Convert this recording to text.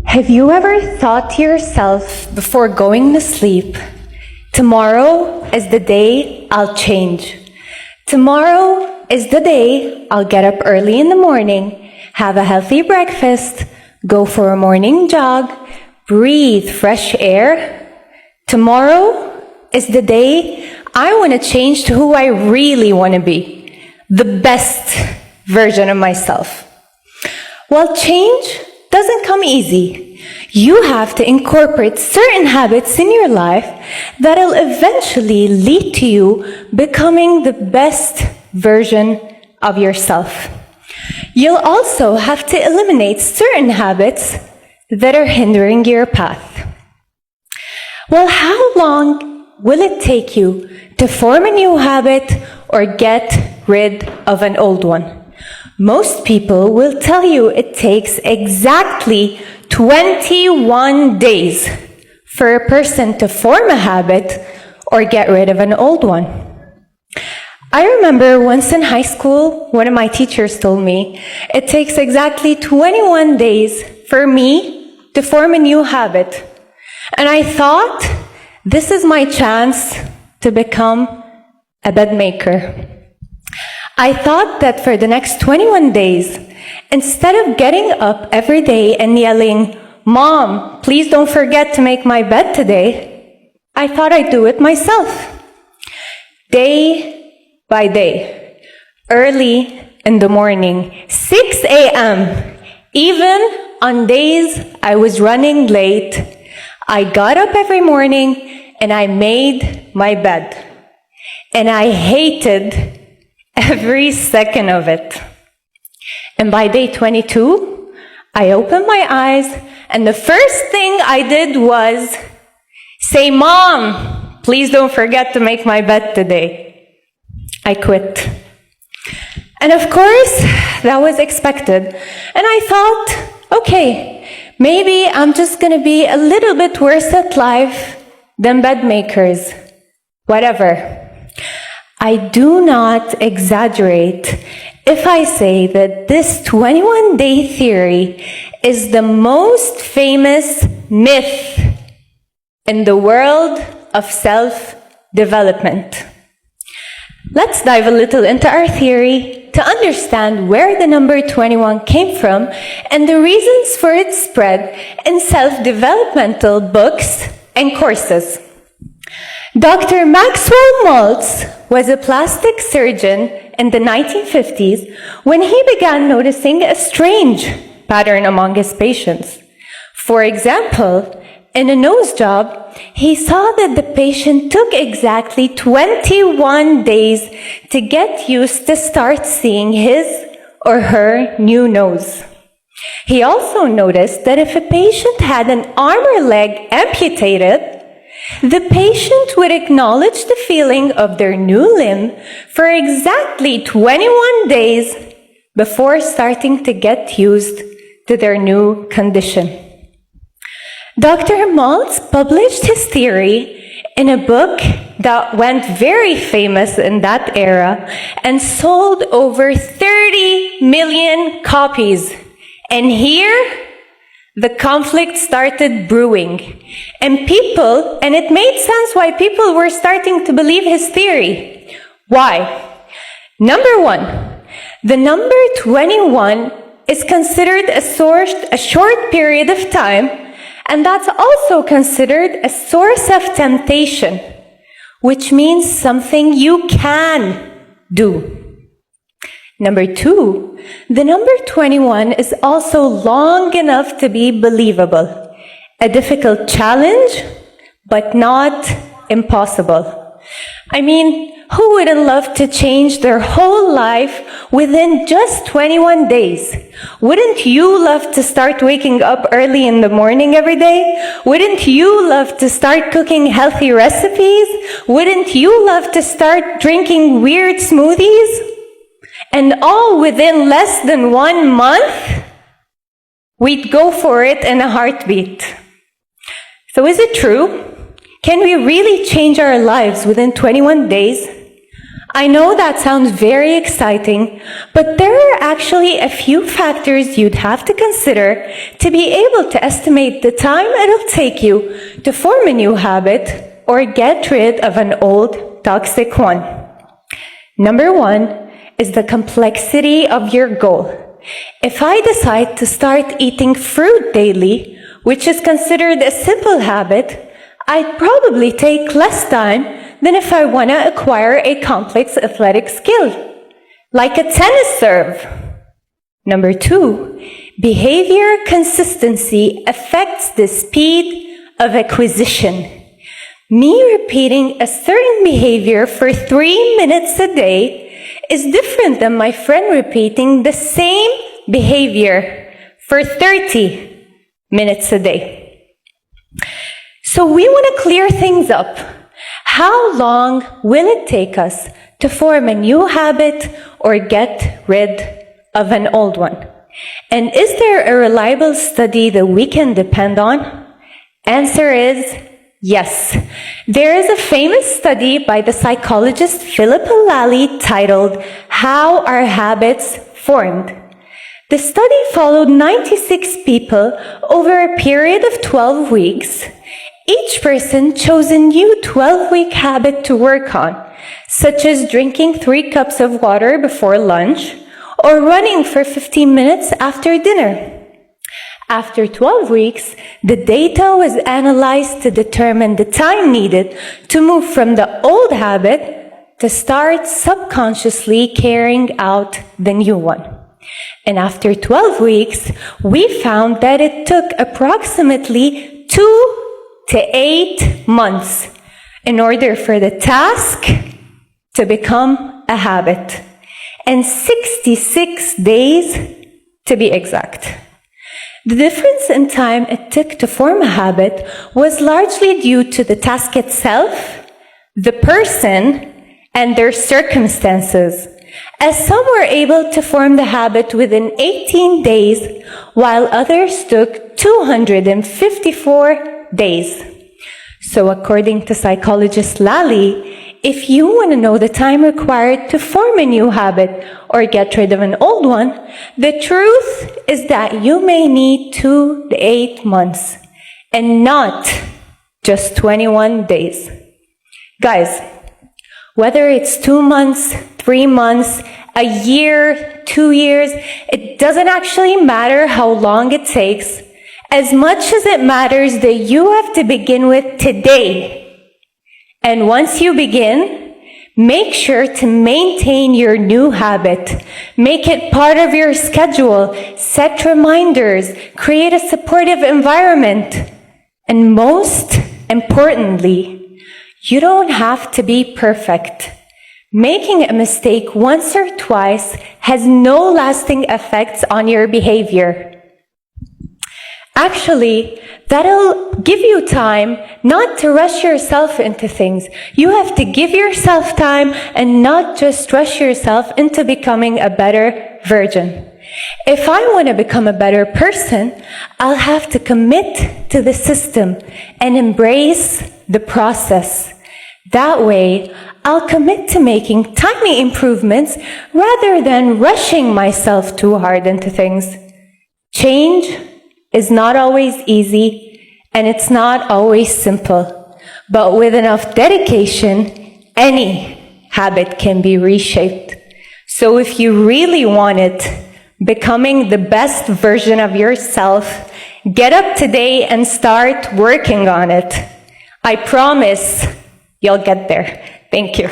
Have you ever thought to yourself before going to sleep, tomorrow is the day I'll change. Tomorrow is the day I'll get up early in the morning, have a healthy breakfast, go for a morning jog, breathe fresh air. Tomorrow is the day I want to change to who I really want to be, the best version of myself. Well, change doesn't come easy. You have to incorporate certain habits in your life that'll eventually lead to you becoming the best version of yourself. You'll also have to eliminate certain habits that are hindering your path. Well, how long will it take you to form a new habit or get rid of an old one? Most people will tell you it takes exactly 21 days for a person to form a habit or get rid of an old one. I remember once in high school, one of my teachers told me it takes exactly 21 days for me to form a new habit. And I thought, this is my chance to become a bed maker. I thought that for the next 21 days, instead of getting up every day and yelling, "Mom, please don't forget to make my bed today," I thought I'd do it myself. Day by day, early in the morning, 6 a.m., even on days I was running late, I got up every morning and I made my bed. And I hated every second of it. And by day 22, I opened my eyes, and the first thing I did was say, "Mom, please don't forget to make my bed today." I quit. And of course, that was expected. And I thought, okay, maybe I'm just going to be a little bit worse at life than bed makers. Whatever. I do not exaggerate if I say that this 21-day theory is the most famous myth in the world of self-development. Let's dive a little into our theory to understand where the number 21 came from and the reasons for its spread in self-developmental books and courses. Dr. Maxwell Maltz was a plastic surgeon in the 1950s when he began noticing a strange pattern among his patients. For example, in a nose job, he saw that the patient took exactly 21 days to get used to start seeing his or her new nose. He also noticed that if a patient had an arm or leg amputated, the patient would acknowledge the feeling of their new limb for exactly 21 days before starting to get used to their new condition. Dr. Maltz published his theory in a book that went very famous in that era and sold over 30 million copies. And here, the conflict started brewing. And it made sense why people were starting to believe his theory. Why? Number one, the number 21 is considered a short period of time, and that's also considered a source of temptation, which means something you can do. Number two, the number 21 is also long enough to be believable. A difficult challenge, but not impossible. I mean, who wouldn't love to change their whole life within just 21 days? Wouldn't you love to start waking up early in the morning every day? Wouldn't you love to start cooking healthy recipes? Wouldn't you love to start drinking weird smoothies? And all within less than 1 month, we'd go for it in a heartbeat. So is it true? Can we really change our lives within 21 days? I know that sounds very exciting, but there are actually a few factors you'd have to consider to be able to estimate the time it'll take you to form a new habit or get rid of an old toxic one. Number one is the complexity of your goal. If I decide to start eating fruit daily, which is considered a simple habit, I'd probably take less time than if I want to acquire a complex athletic skill, like a tennis serve. Number two, behavior consistency affects the speed of acquisition. Me repeating a certain behavior for 3 minutes a day is different than my friend repeating the same behavior for 30 minutes a day. So we want to clear things up. How long will it take us to form a new habit or get rid of an old one? And is there a reliable study that we can depend on? Answer is yes. There is a famous study by the psychologist Philip Lally titled How Are Habits Formed? The study followed 96 people over a period of 12 weeks. Each person chose a new 12-week habit to work on, such as drinking 3 cups of water before lunch or running for 15 minutes after dinner. After 12 weeks, the data was analyzed to determine the time needed to move from the old habit to start subconsciously carrying out the new one. And after 12 weeks, we found that it took approximately 2 to 8 months in order for the task to become a habit, and 66 days to be exact. The difference in time it took to form a habit was largely due to the task itself, the person, and their circumstances, as some were able to form the habit within 18 days, while others took 254 days. So according to psychologist Lally, if you want to know the time required to form a new habit or get rid of an old one, the truth is that you may need 2 to 8 months and not just 21 days. Guys, whether it's 2 months, 3 months, a year, 2 years, it doesn't actually matter how long it takes, as much as it matters that you have to begin with today. And once you begin, make sure to maintain your new habit. Make it part of your schedule. Set reminders. Create a supportive environment. And most importantly, you don't have to be perfect. Making a mistake once or twice has no lasting effects on your behavior. Actually, that'll give you time not to rush yourself into things. You have to give yourself time and not just rush yourself into becoming a better version. If I want to become a better person, I'll have to commit to the system and embrace the process. That way, I'll commit to making tiny improvements rather than rushing myself too hard into things. Change is not always easy, and it's not always simple. But with enough dedication, any habit can be reshaped. So if you really want it, becoming the best version of yourself, get up today and start working on it. I promise you'll get there. Thank you.